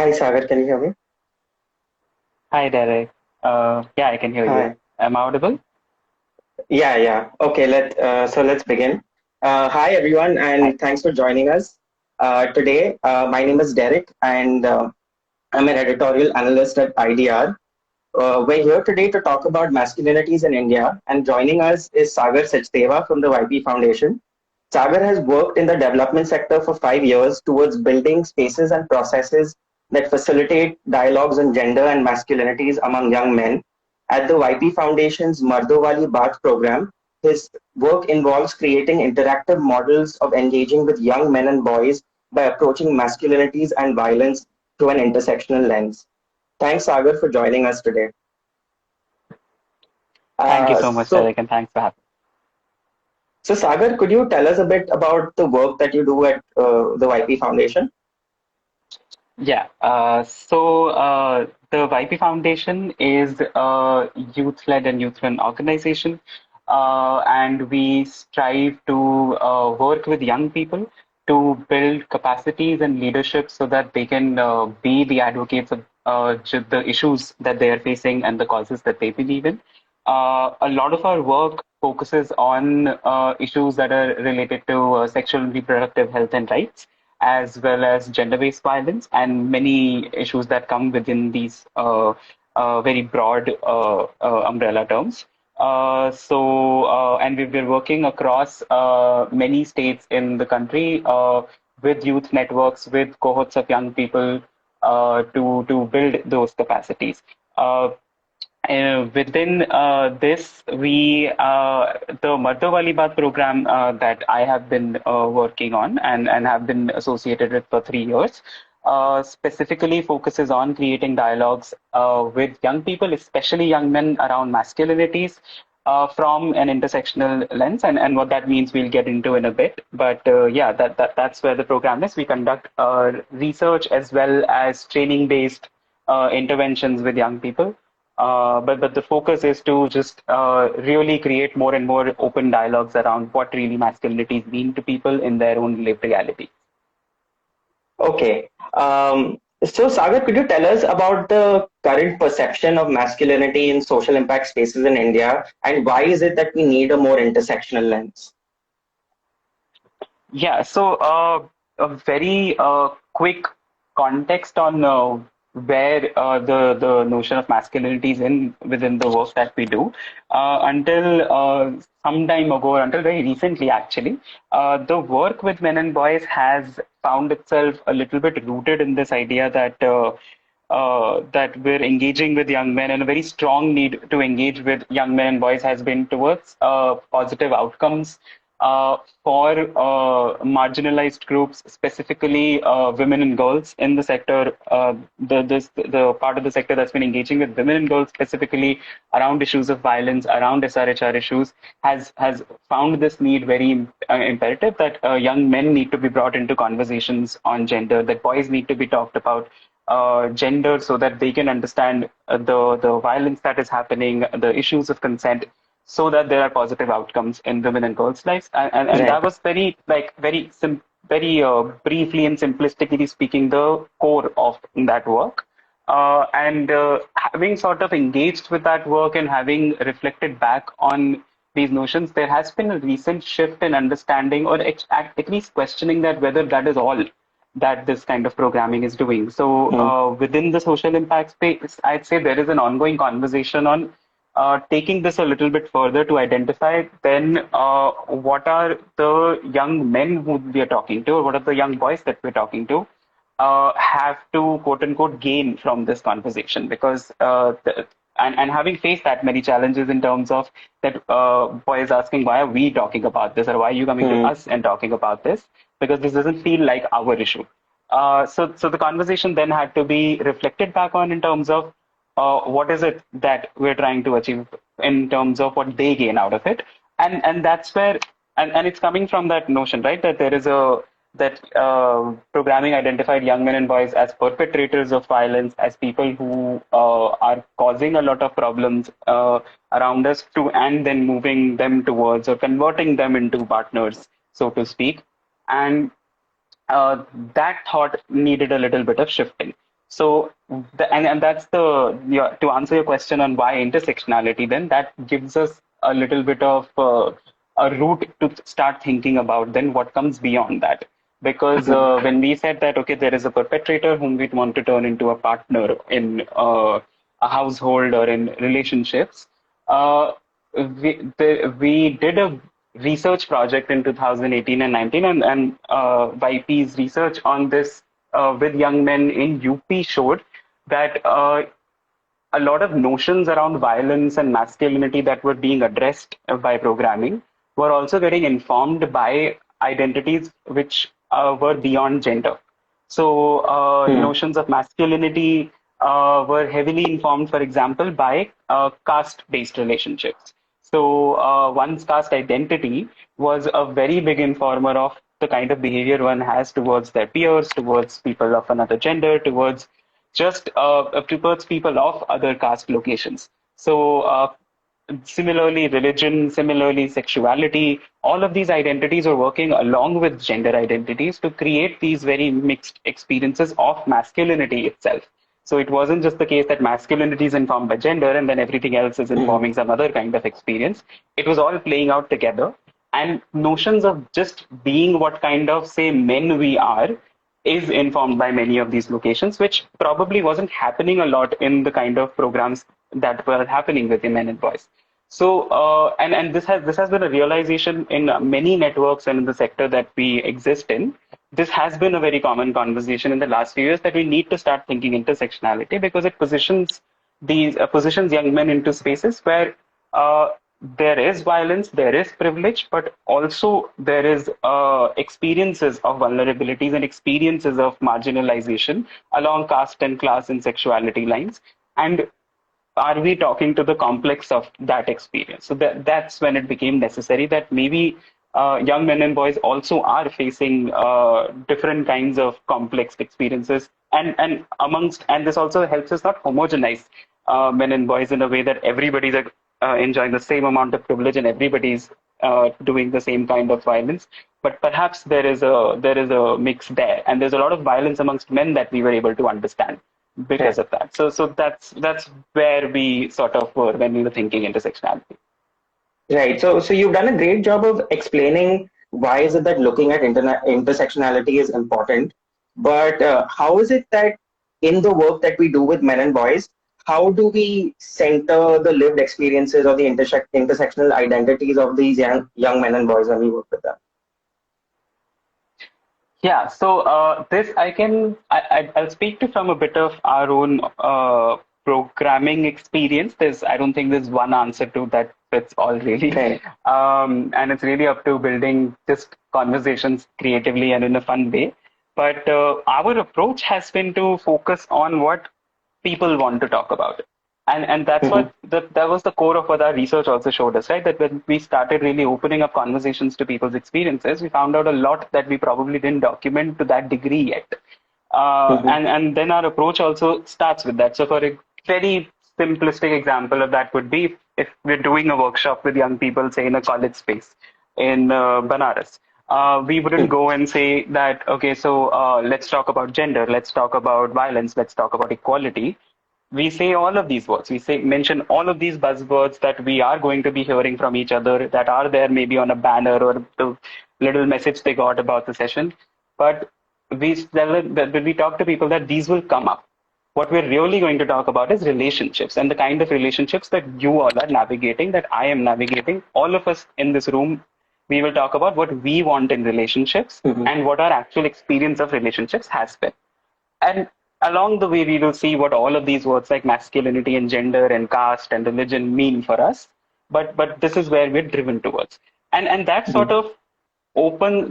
Hi, Sagar, can you hear me? Hi, Derek. Yeah, I can hear you. Hi. Am I audible? Yeah. Okay, let's begin. Hi, everyone, Hi. and thanks for joining us today. My name is Derek, and I'm an editorial analyst at IDR. We're here today to talk about masculinities in India, and joining us is Sagar Sachdeva from the YP Foundation. Sagar has worked in the development sector for 5 years towards building spaces and processes that facilitate dialogues on gender and masculinities among young men. At the YP Foundation's Mardovali Baat program, his work involves creating interactive models of engaging with young men and boys by approaching masculinities and violence through an intersectional lens. Thanks, Sagar, for joining us today. Thank you Uh, so much, so, Derek, and thanks for having so Sagar, could you tell us a bit about the work that you do at the YP Foundation? me. Yeah. The YP Foundation is a youth-led and youth-run organization, and we strive to work with young people to build capacities and leadership so that they can be the advocates of the issues that they are facing and the causes that they believe in. A lot of our work focuses on issues that are related to sexual and reproductive health and rights, as well as gender-based violence, and many issues that come within these very broad umbrella terms. And we've been working across many states in the country with youth networks, with cohorts of young people to build those capacities. Uh, Within this, the Madhav Alibaug program that I have been working on and have been associated with for 3 years, specifically focuses on creating dialogues with young people, especially young men, around masculinities from an intersectional lens. And what that means, we'll get into in a bit. But yeah, that's where the program is. We conduct research as well as training-based interventions with young people. But the focus is to just really create more and more open dialogues around what really masculinities mean to people in their own lived reality. Okay. So, Sagar, could you tell us about the current perception of masculinity in social impact spaces in India, and why is it that we need a more intersectional lens? Yeah, a very quick context on where the notion of masculinity is in within the work that we do. Until some time ago, until very recently, actually, the work with men and boys has found itself a little bit rooted in this idea that we're engaging with young men, and a very strong need to engage with young men and boys has been towards positive outcomes for marginalized groups, specifically women and girls in the sector. The part of the sector that's been engaging with women and girls specifically around issues of violence, around SRHR issues, has found this need very imperative, that young men need to be brought into conversations on gender, that boys need to be talked about gender, so that they can understand the violence that is happening, the issues of consent, so that there are positive outcomes in women and girls' lives. And that Right. was very briefly and simplistically speaking, the core of that work. And Having sort of engaged with that work and having reflected back on these notions, there has been a recent shift in understanding, or at least questioning, that whether that is all that this kind of programming is doing. So Hmm. within the social impact space, I'd say there is an ongoing conversation on taking this a little bit further to identify then what are the young men who we are talking to, or what are the young boys that we're talking to, have to quote unquote gain from this conversation. Because and having faced that many challenges in terms of that, boys asking, why are we talking about this, or why are you coming to Hmm. us and talking about this, because this doesn't feel like our issue. So the conversation then had to be reflected back on in terms of what is it that we're trying to achieve in terms of what they gain out of it. And that's where, and it's coming from that notion, right, that there is a that programming identified young men and boys as perpetrators of violence, as people who are causing a lot of problems around us, to and then moving them towards or converting them into partners, so to speak. And uh, that thought needed a little bit of shifting. So, and that's to answer your question on why intersectionality, then that gives us a little bit of a route to start thinking about then what comes beyond that. Because when we said that, okay, there is a perpetrator whom we want to turn into a partner in a household or in relationships, uh, we did a research project in 2018 and 19, and YP's research on this with young men in UP showed that a lot of notions around violence and masculinity that were being addressed by programming were also getting informed by identities which were beyond gender. So notions of masculinity were heavily informed, for example, by caste-based relationships. So one's caste identity was a very big informer of the kind of behavior one has towards their peers, towards people of another gender, towards just towards people of other caste locations. So similarly, religion, similarly, sexuality, all of these identities are working along with gender identities to create these very mixed experiences of masculinity itself. So it wasn't just the case that masculinity is informed by gender and then everything else is Mhm. informing some other kind of experience. It was all playing out together. And notions of just being what kind of, say, men we are is informed by many of these locations, which probably wasn't happening a lot in the kind of programs that were happening with the men and boys. So, and this has been a realization in many networks and in the sector that we exist in. This has been a very common conversation in the last few years that we need to start thinking intersectionality because it positions young men into spaces where uh, there is violence, there is privilege, but also there is experiences of vulnerabilities and experiences of marginalization along caste and class and sexuality lines. And are we talking to the complex of that experience? So that's when it became necessary that maybe young men and boys also are facing different kinds of complex experiences, and this also helps us not homogenize men and boys in a way that everybody's enjoying the same amount of privilege and everybody's doing the same kind of violence. But perhaps there is a mix there, and there's a lot of violence amongst men that we were able to understand because Right. of that. So that's where we sort of were when we were thinking intersectionality. Right. So you've done a great job of explaining why is it that looking at intersectionality is important. But how is it that in the work that we do with men and boys, how do we center the lived experiences or the intersectional identities of these young men and boys when we work with them? Yeah, so this I'll speak to from a bit of our own programming experience. I don't think there's one answer to that fits all really, Right. and it's really up to building just conversations creatively and in a fun way. But our approach has been to focus on what people want to talk about. And that's Mhm. that was the core of what our research also showed us, right? That when we started really opening up conversations to people's experiences, we found out a lot that we probably didn't document to that degree yet. Mhm. And then our approach also starts with that. So for a very simplistic example of that would be if we're doing a workshop with young people, say in a college space in Banaras. We wouldn't Mhm. go and say that, okay, so let's talk about gender, let's talk about violence, let's talk about equality. We say all of these words. We say mention all of these buzzwords that we are going to be hearing from each other that are there maybe on a banner or the little message they got about the session. But when we talk to people that these will come up. What we're really going to talk about is relationships and the kind of relationships that you all are navigating, that I am navigating. All of us in this room, we will talk about what we want in relationships Mhm. and what our actual experience of relationships has been. And along the way, we will see what all of these words like masculinity and gender and caste and religion mean for us. But this is where we're driven towards. And that sort Mhm. of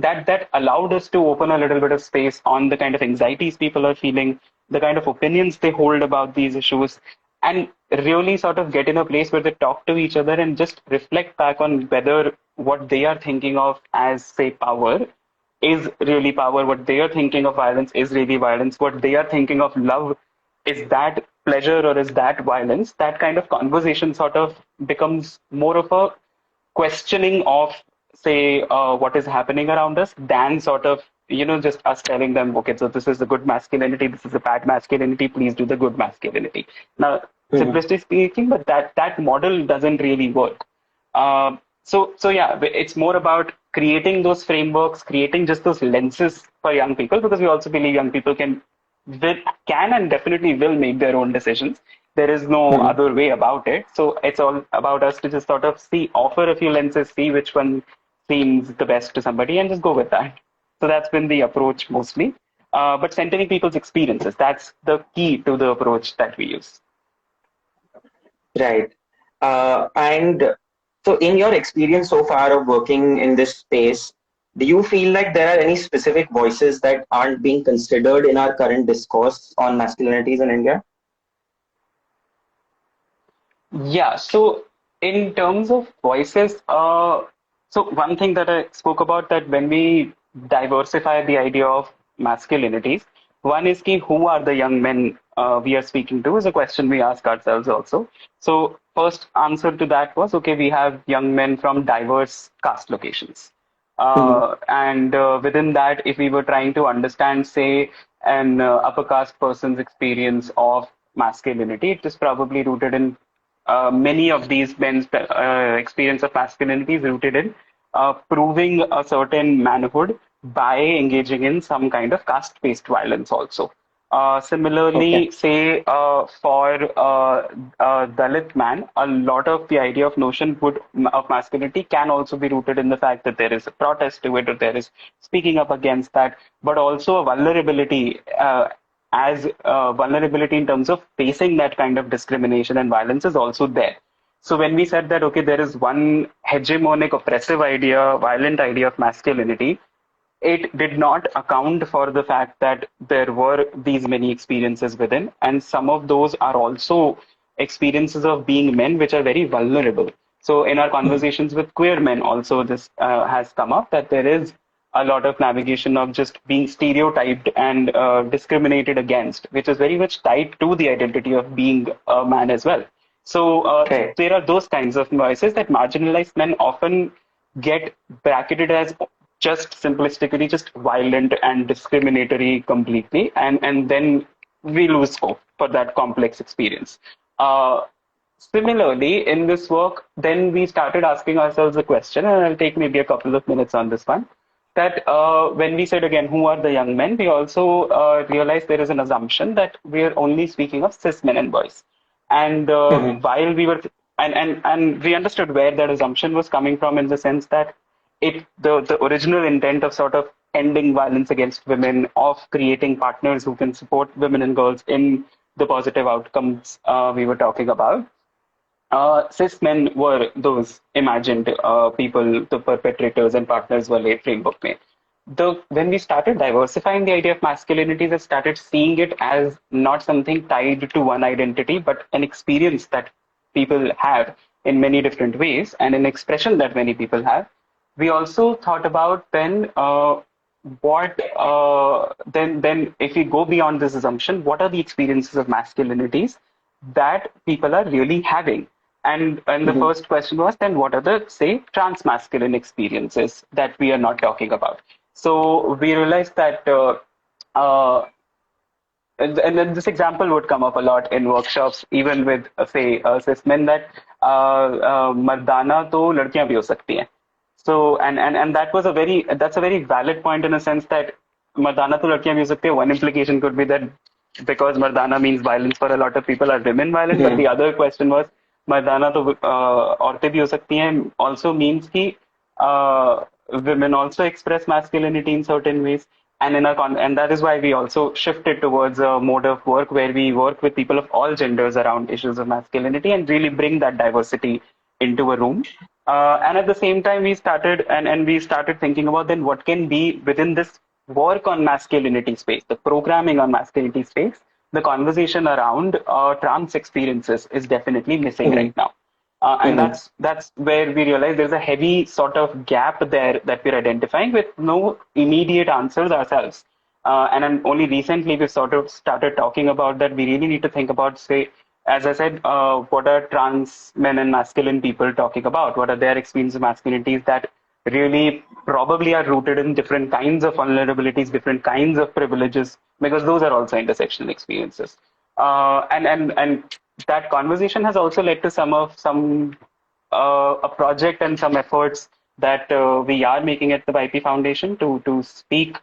that allowed us to open a little bit of space on the kind of anxieties people are feeling, the kind of opinions they hold about these issues, and really sort of get in a place where they talk to each other and just reflect back on whether what they are thinking of as, say, power is really power, what they are thinking of violence is really violence, what they are thinking of love is that pleasure or is that violence. That kind of conversation sort of becomes more of a questioning of, say, what is happening around us than sort of just us telling them, okay, so this is a good masculinity, this is a bad masculinity, please do the good masculinity. Now, Hmm. simplistically speaking, but that model doesn't really work. So yeah, it's more about creating those frameworks, creating just those lenses for young people, because we also believe young people will, can and definitely will make their own decisions. There is no Hmm. other way about it. So it's all about us to just sort of offer a few lenses, see which one seems the best to somebody, and just go with that. So that's been the approach mostly. But centering people's experiences, that's the key to the approach that we use. Right. And so, in your experience so far of working in this space, do you feel like there are any specific voices that aren't being considered in our current discourse on masculinities in India? Yeah, so in terms of voices, so one thing that I spoke about, that when we diversify the idea of masculinities, one is ki who are the young men we are speaking to is a question we ask ourselves also. So first answer to that was, okay, we have young men from diverse caste locations. Hmm. And within that, if we were trying to understand, say, an upper caste person's experience of masculinity, it is probably rooted in many of these men's experience of masculinity is rooted in proving a certain manhood by engaging in some kind of caste-based violence also. Okay. Similarly, say for a Dalit man, a lot of the idea of notion of masculinity can also be rooted in the fact that there is a protest to it, or there is speaking up against that, but also a vulnerability as vulnerability in terms of facing that kind of discrimination and violence is also there. So when we said that, okay, there is one hegemonic, oppressive idea, violent idea of masculinity, it did not account for the fact that there were these many experiences within, and some of those are also experiences of being men which are very vulnerable. So in our Hmm. conversations with queer men also, this has come up, that there is a lot of navigation of just being stereotyped and discriminated against, which is very much tied to the identity of being a man as well. So Right. there are those kinds of voices that marginalized men often get bracketed as just simplistically just violent and discriminatory completely, and then we lose scope for that complex experience. Similarly, in this work, then we started asking ourselves a question, and I'll take maybe a couple of minutes on this one. That when we said again, who are the young men, we also realized there is an assumption that we are only speaking of cis men and boys. And Hmm. while we were, and we understood where that assumption was coming from, in the sense that the original intent of sort of ending violence against women, of creating partners who can support women and girls in the positive outcomes we were talking about, cis men were those imagined people, the perpetrators and partners were laid framework में. When we started diversifying the idea of masculinity, we started seeing it as not something tied to one identity, but an experience that people have in many different ways, and an expression that many people have. We also thought about then what then if we go beyond this assumption, what are the experiences of masculinities that people are really having? And the Hmm. first question was, then what are the, say, transmasculine experiences that we are not talking about? So we realized that uh, and then this example would come up a lot in workshops, even with say cis men, that मर्दाना तो लड़कियां भी हो सकती हैं. So and that was a very that's a very valid point, in a sense that मर्दाना तो लड़कियां भी हो सकती है. One implication could be that because Mardana means violence for a lot of people, are women violent, but Hmm. the other question was मर्दाना तो औरतें भी हो सकती हैं also means कि uh, women also express masculinity in certain ways, and and that is why we also shifted towards a mode of work where we work with people of all genders around issues of masculinity and really bring that diversity into a room. And at the same time, we started thinking about then what can be within this work on masculinity space, the programming on masculinity space, the conversation around trans experiences is definitely missing Hmm. right now. And Hmm. that's where we realize there's a heavy sort of gap there that we're identifying with no immediate answers ourselves. And then only recently we've sort of started talking about that we really need to think about, say, as I said, what are trans men and masculine people talking about? What are their experiences of masculinities that really probably are rooted in different kinds of vulnerabilities, different kinds of privileges, because those are also intersectional experiences. And that conversation has also led to some a project and some efforts that we are making at the YP Foundation to speak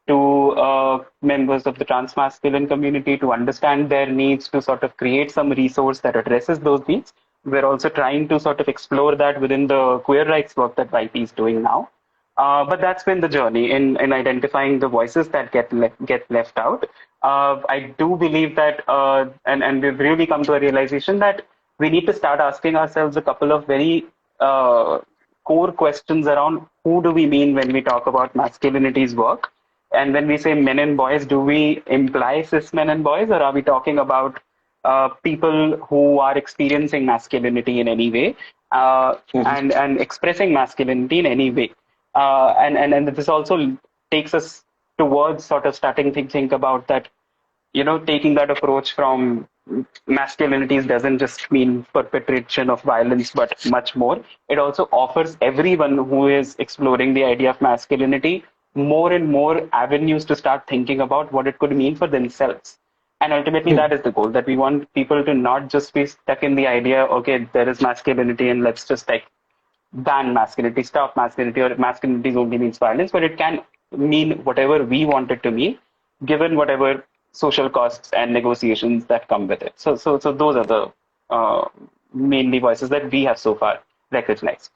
to members of the transmasculine community to understand their needs, to sort of create some resource that addresses those needs. We're also trying to sort of explore that within the queer rights work that YP is doing now. But that's been the journey in identifying the voices that get left out. I do believe that, and we've really come to a realization that we need to start asking ourselves a couple of very uh, core questions around who do we mean when we talk about masculinities work, and when we say men and boys, do we imply cis men and boys, or are we talking about people who are experiencing masculinity in any way, and expressing masculinity in any way? And this also takes us towards sort of starting to think about that, taking that approach from masculinities doesn't just mean perpetration of violence, but much more. It also offers everyone who is exploring the idea of masculinity more and more avenues to start thinking about what it could mean for themselves. And ultimately, that is the goal, that we want people to not just be stuck in the idea, okay, there is masculinity and let's just like ban masculinity, stop masculinity, or masculinity only means violence, but it can mean whatever we want it to mean, given whatever social costs and negotiations that come with it. So those are the mainly voices that we have so far recognized.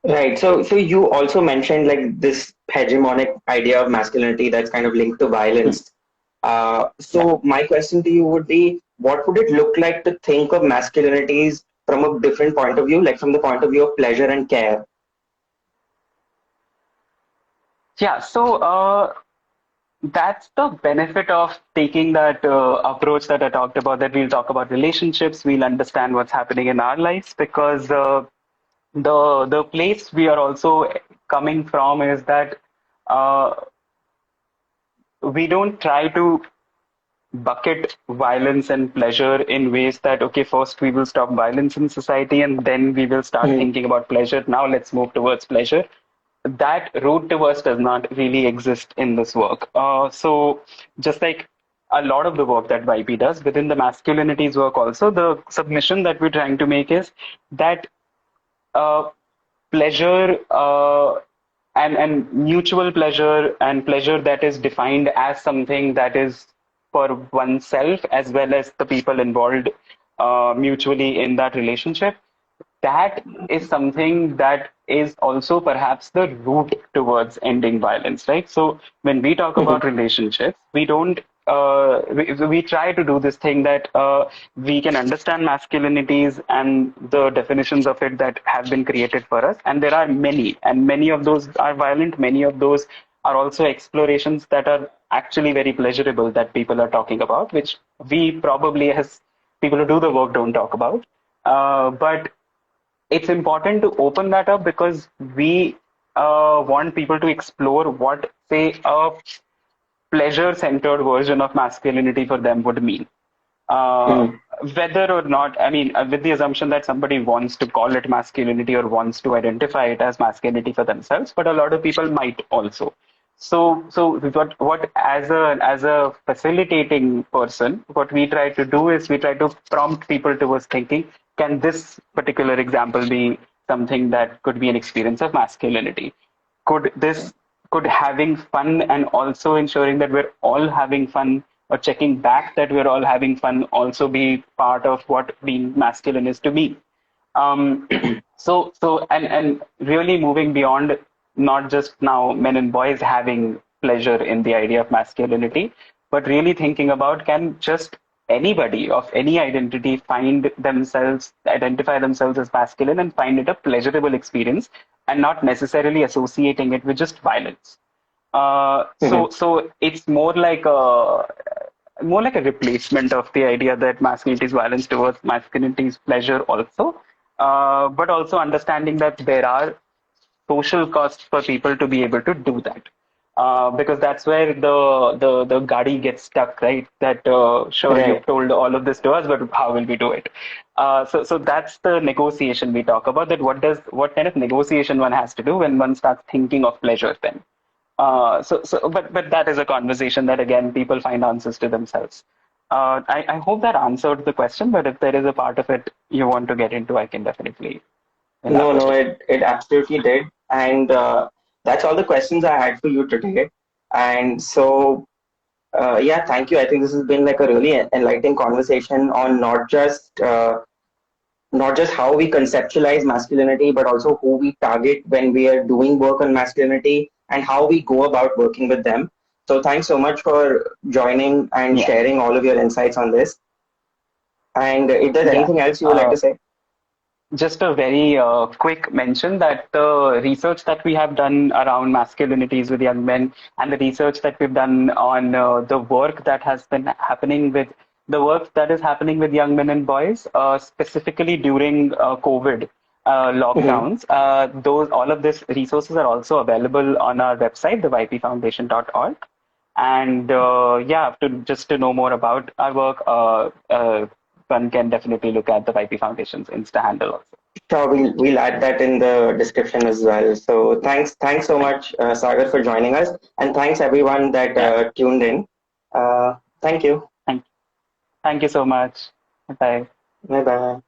Right. So you also mentioned like this hegemonic idea of masculinity that's kind of linked to Hmm. violence. Yeah. So my question to you would be, what would it look like to think of masculinities from a different point of view, like from the point of view of pleasure and care? Yeah. That's the benefit of taking that approach that I talked about, that we'll talk about relationships, we'll understand what's happening in our lives, because the place we are also coming from is that uh, we don't try to bucket violence and pleasure in ways that, okay, first we will stop violence in society and then we will start Mhm. thinking about pleasure. Now let's move towards pleasure. That route towards does not really exist in this work. So just like a lot of the work that YP does within the masculinities work, also the submission that we're trying to make is that uh, pleasure and mutual pleasure, and pleasure that is defined as something that is for oneself as well as the people involved mutually in that relationship, that is something that is also perhaps the route towards ending violence, right? So when we talk about Mhm. relationships, we don't we try to do this thing that we can understand masculinities and the definitions of it that have been created for us, and there are many, and many of those are violent, many of those are also explorations that are actually very pleasurable that people are talking about, which we probably as people who do the work don't talk about. But it's important to open that up because we want people to explore what, say, a pleasure centered version of masculinity for them would mean. Uh, Mhm. Whether or not, I mean, with the assumption that somebody wants to call it masculinity or wants to identify it as masculinity for themselves, but a lot of people might also. So what as a facilitating person, what we try to do is we try to prompt people towards thinking, can this particular example be something that could be an experience of masculinity? Could this could having fun and also ensuring that we're all having fun, or checking back that we're all having fun, also be part of what being masculine is to me? um, and really moving beyond not just now men and boys having pleasure in the idea of masculinity, but really thinking about, can just anybody of any identity identify themselves as masculine and find it a pleasurable experience, and not necessarily associating it with just violence. Mhm. So it's more like a replacement of the idea that masculinity is violence towards masculinity is pleasure also, but also understanding that there are social costs for people to be able to do that. because that's where the gadi gets stuck, right? That sure, you've Right. told all of this to us, but how will we do it? So that's the negotiation we talk about. That what kind of negotiation one has to do when one starts thinking of pleasure then. But that is a conversation that again people find answers to themselves. I hope that answered the question, but if there is a part of it you want to get into, I can definitely No, no, elaborate. it absolutely did. And that's all the questions I had for you today. And so, yeah, thank you. I think this has been like a really enlightening conversation on not just how we conceptualize masculinity, but also who we target when we are doing work on masculinity and how we go about working with them. So, thanks so much for joining and Yeah, sharing all of your insights on this. And if there's yeah. anything else you would like Uh, to say, Just a very quick mention that the research that we have done around masculinities with young men and the research that we've done on the work that has been happening with the work that is happening with young men and boys, specifically during COVID Mhm. lockdowns, those all of these resources are also available on our website, the ypfoundation.org. And yeah, to know more about our work, one can definitely look at the YP Foundation's Insta handle also. Sure, we'll add that in the description as well. So thanks so Thank, much, Sagar, for joining us, and thanks everyone that yeah, tuned in. Thank you. thank, thank you so much. Bye. Bye bye.